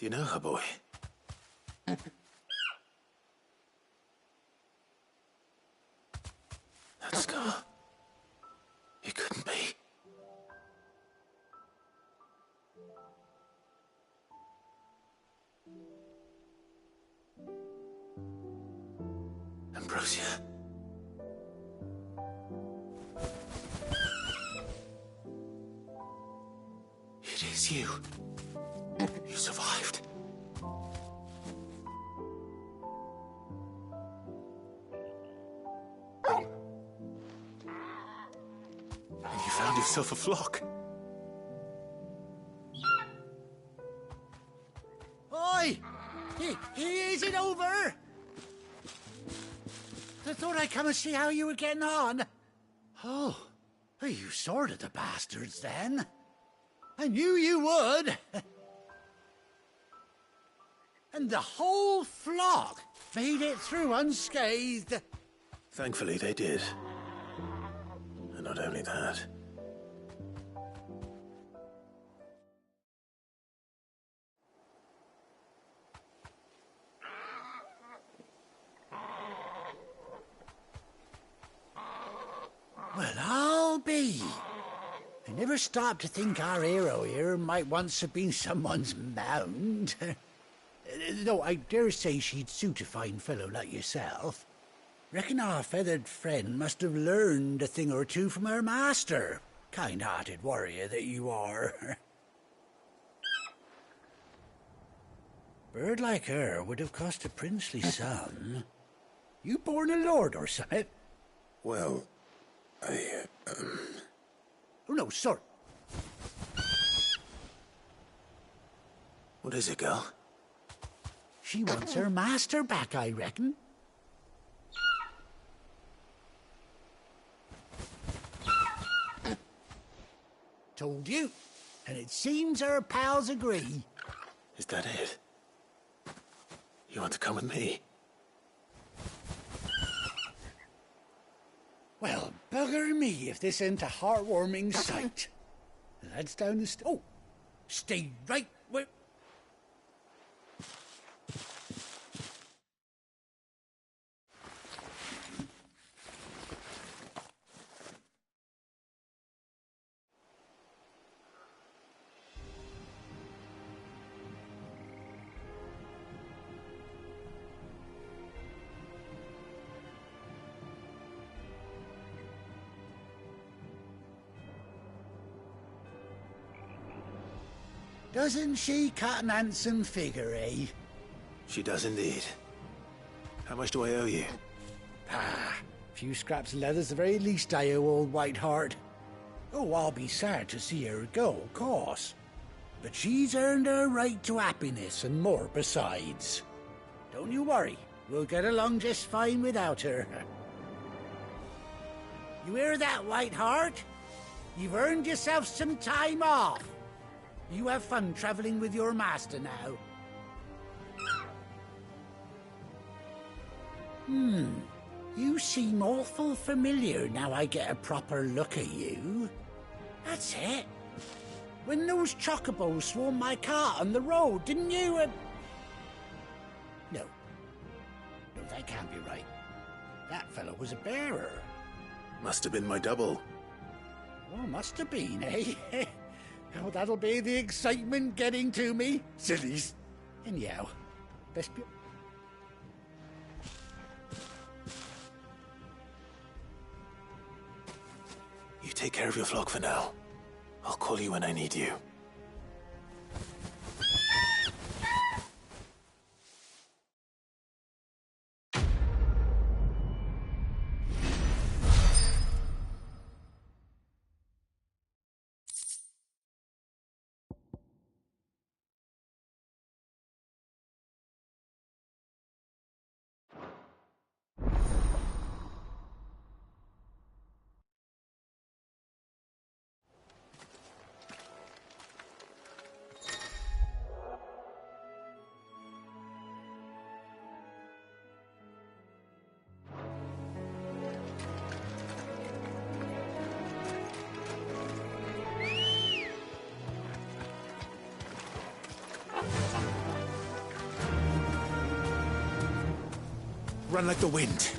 Do you know her, boy? That scar. It couldn't be. Ambrosia. It is you. You survived. And you found yourself a flock. Oi! Is it over? I thought I'd come and see how you were getting on. Oh, you sorted the bastards then. I knew you would. And the whole flock made it through unscathed. Thankfully, they did. And not only that. Well, I'll be. I never stopped to think our hero here might once have been someone's mount. Though I dare say she'd suit a fine fellow like yourself. Reckon our feathered friend must have learned a thing or two from her master. Kind-hearted warrior that you are. Bird like her would have cost a princely sum. You born a lord or something? Well, Oh, no, sorry. What is it, girl? She wants her master back, I reckon. Told you. And it seems her pals agree. Is that it? You want to come with me? Well, bugger me if this ain't a heartwarming sight. The lads down the oh, stay right where... Doesn't she cut an handsome figure, eh? She does indeed. How much do I owe you? Ah, a few scraps of leather's the very least I owe old Whiteheart. Oh, I'll be sad to see her go, of course. But she's earned her right to happiness and more besides. Don't you worry, we'll get along just fine without her. You hear that, Whiteheart? You've earned yourself some time off. You have fun traveling with your master now. You seem awful familiar now I get a proper look at you. That's it. When those chocobos swarmed my cart on the road, didn't you? No, that can't be right. That fellow was a bearer. Must have been my double. Oh, must have been, eh? Oh, that'll be the excitement getting to me. Sillies. Anyhow, best be... You take care of your flock for now. I'll call you when I need you. Run like the wind.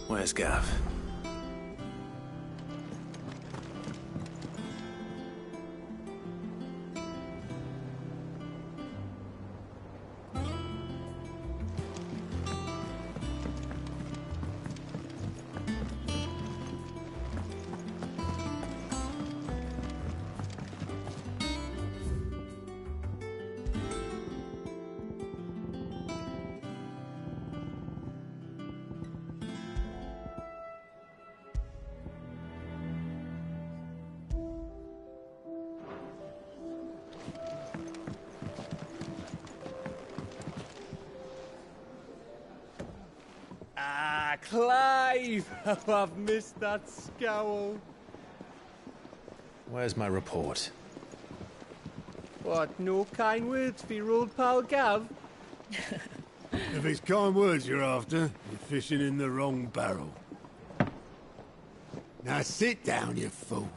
Where's Gav? Ah, Clive! How I've missed that scowl. Where's my report? What, no kind words for your old pal Gav? If it's kind words you're after, you're fishing in the wrong barrel. Now sit down, you fool.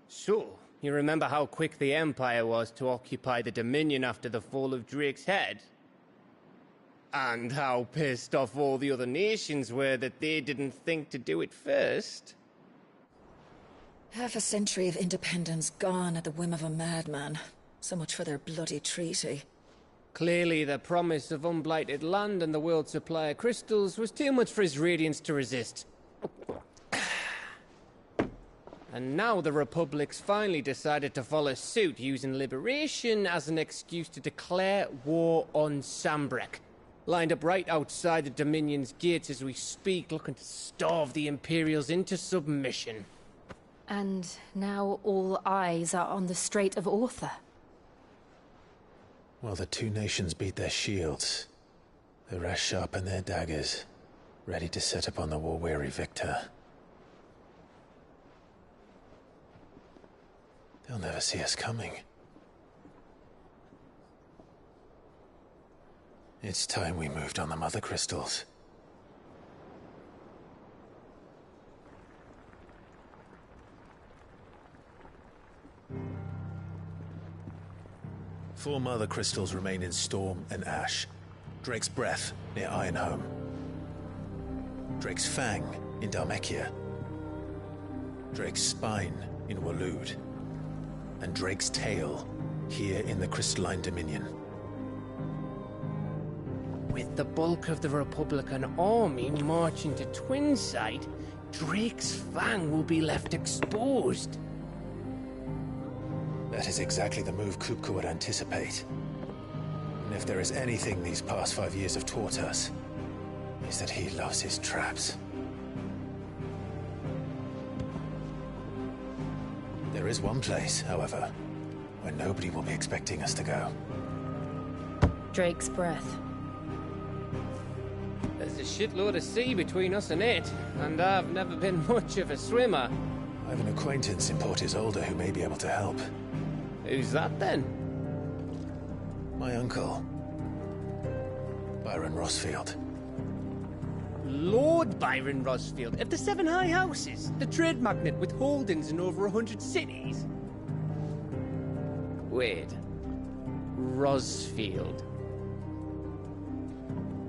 So, you remember how quick the Empire was to occupy the Dominion after the fall of Drake's head? And how pissed off all the other nations were that they didn't think to do it first? Half a century of independence gone at the whim of a madman. So much for their bloody treaty. Clearly, the promise of unblighted land and the world's supply of crystals was too much for his radiance to resist. And now the Republic's finally decided to follow suit, using liberation as an excuse to declare war on Sambrek. Lined up right outside the Dominion's gates as we speak, looking to starve the Imperials into submission. And now all eyes are on the Strait of Author. Well, the two nations beat their shields. The rest sharpen their daggers, ready to set upon the war-weary victor. They'll never see us coming. It's time we moved on the Mother Crystals. Four Mother Crystals remain in Storm and Ash. Drake's Breath near Ironhome. Drake's Fang in Dhalmekia. Drake's Spine in Waloed. And Drake's Tail here in the Crystalline Dominion. With the bulk of the Republican army marching to Twinside, Drake's Fang will be left exposed. That is exactly the move Kupka would anticipate. And if there is anything these past 5 years have taught us, is that he loves his traps. There is one place, however, where nobody will be expecting us to go. Drake's Breath. There's a shitload of sea between us and it, and I've never been much of a swimmer. I have an acquaintance in Port Isolde who may be able to help. Who's that then? My uncle, Byron Rosfield. Lord Byron Rosfield of the Seven High Houses, the trade magnate with holdings in over 100 cities. Wait, Rosfield.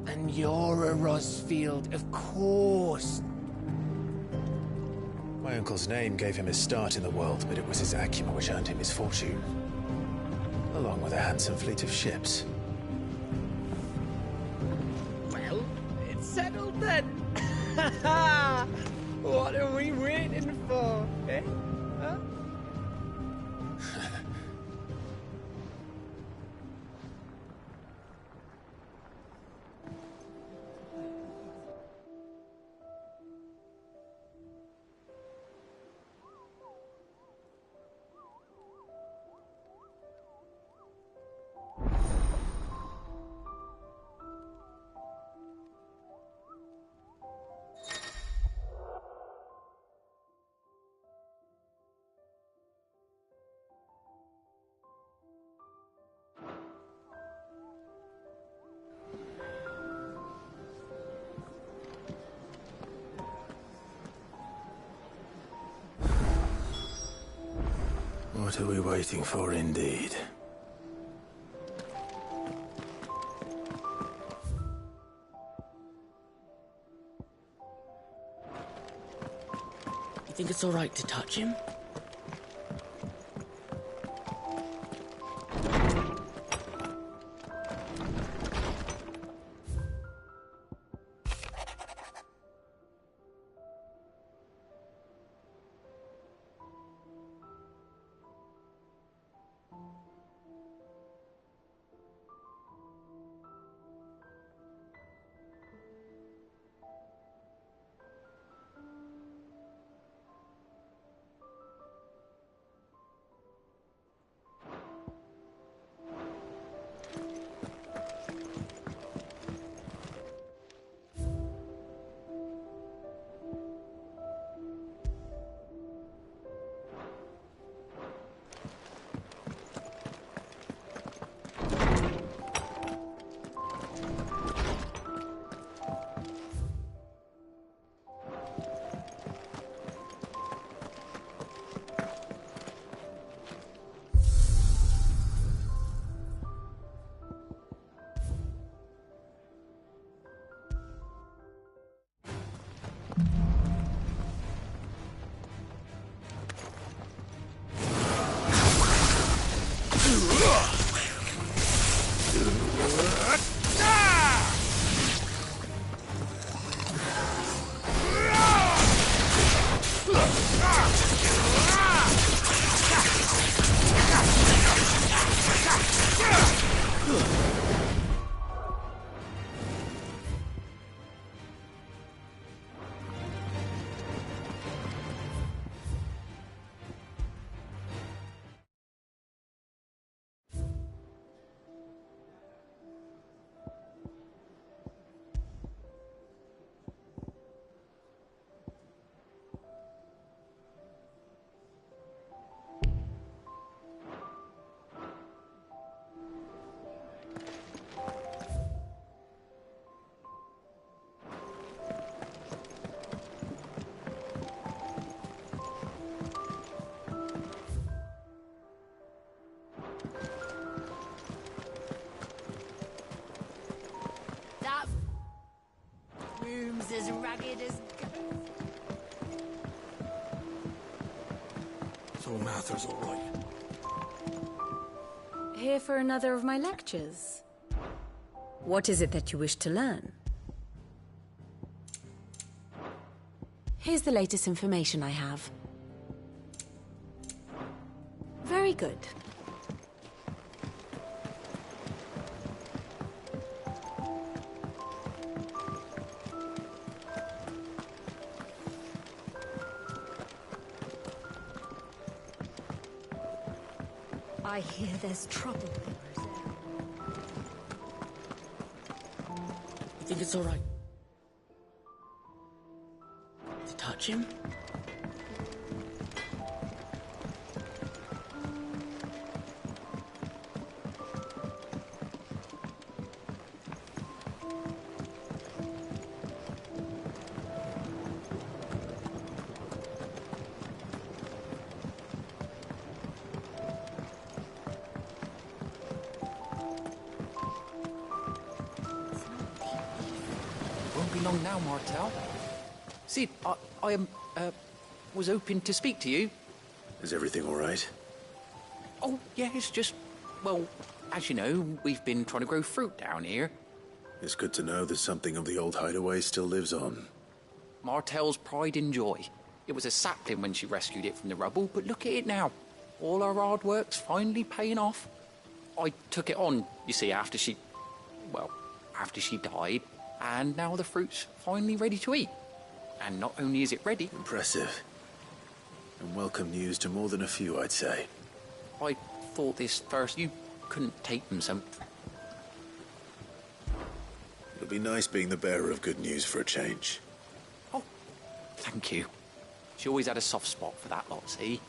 And you're a Rosfield, of course. My uncle's name gave him his start in the world, but it was his acumen which earned him his fortune. Along with a handsome fleet of ships. Well, it's settled then. What are we waiting for, eh? Huh? What are we waiting for, indeed? You think it's all right to touch him? As ragged as... So Mather's all right. Here for another of my lectures. What is it that you wish to learn? Here's the latest information I have. Very good. I hear there's trouble. You think it's all right to touch him? Won't be long now, Martel. Sid, I was hoping to speak to you. Is everything all right? Oh, yeah, it's just, well, as you know, we've been trying to grow fruit down here. It's good to know that something of the old hideaway still lives on. Martel's pride and joy. It was a sapling when she rescued it from the rubble, but look at it now. All our hard work's finally paying off. I took it on, you see, after she died, and now the fruit's finally ready to eat. And not only is it ready... Impressive. And welcome news to more than a few, I'd say. I thought this first. You couldn't take them some... It'll be nice being the bearer of good news for a change. Oh, thank you. She always had a soft spot for that lot, see?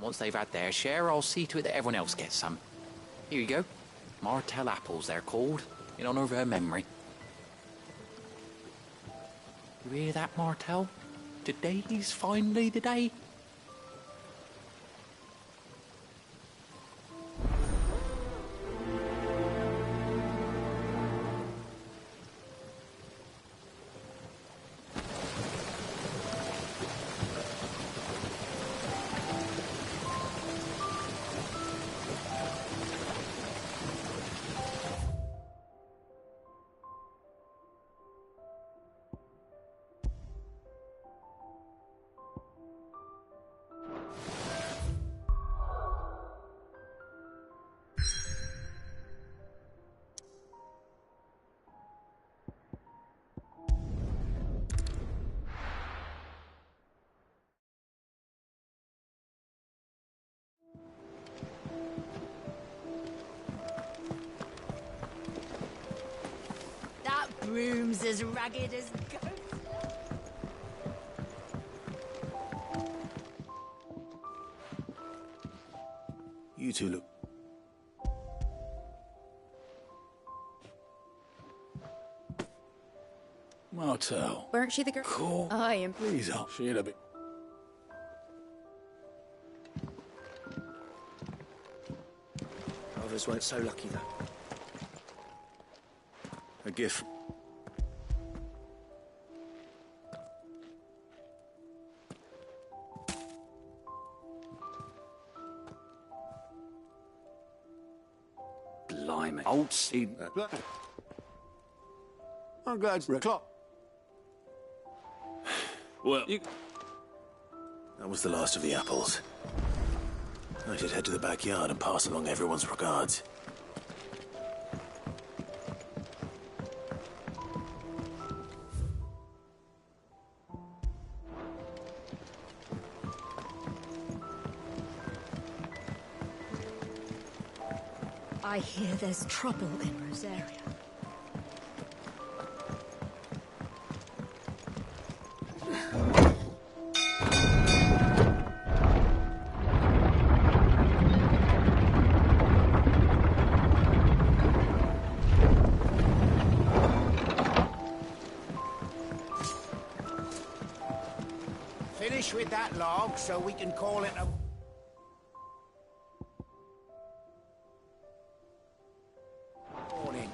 Once they've had their share, I'll see to it that everyone else gets some. Here you go. Martell apples, they're called, in honour of her memory. You hear that, Martell? Today's finally the day. That broom's as ragged as ghosts. You two look... Martell. Weren't she the girl? Cool. I am. Please help. She had a bit... Others weren't so lucky, though. A gift. Blimey. Old seed. I'm glad it's o'clock. Well, That was the last of the apples. I should head to the backyard and pass along everyone's regards. I hear there's trouble in Rosaria. Finish with that log so we can call it a... morning.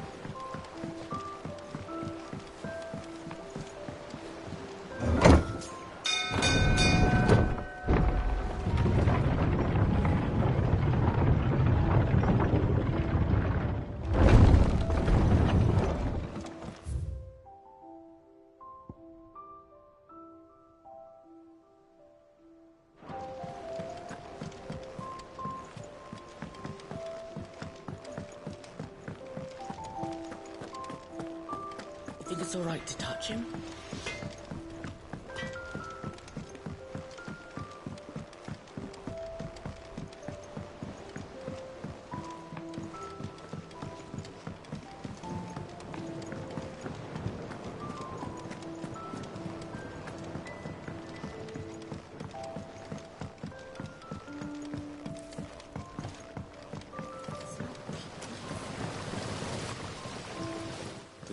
Think it's all right to touch him?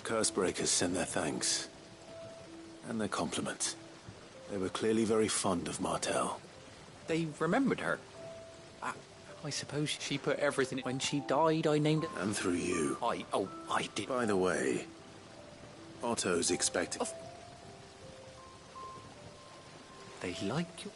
Cursebreakers sent their thanks. And their compliments. They were clearly very fond of Martell. They remembered her. I suppose she put everything... When she died, I named it... And through you. I did. By the way, Otto's expecting... They like you.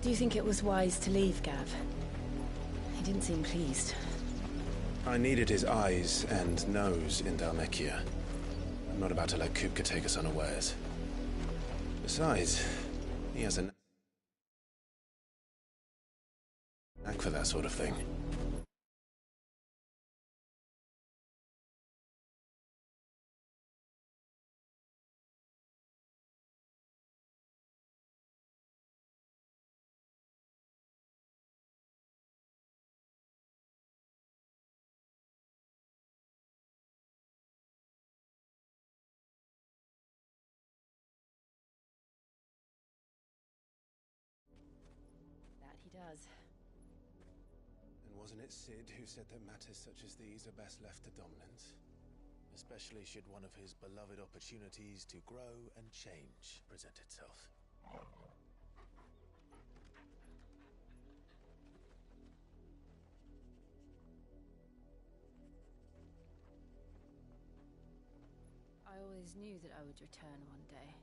Do you think it was wise to leave, Gav? He didn't seem pleased. I needed his eyes and nose in Dhalmekia. I'm not about to let Kupka take us unawares. Besides, he has a knack for that sort of thing. That he does. And wasn't it Sid who said that matters such as these are best left to dominance? Especially should one of his beloved opportunities to grow and change present itself. I always knew that I would return one day.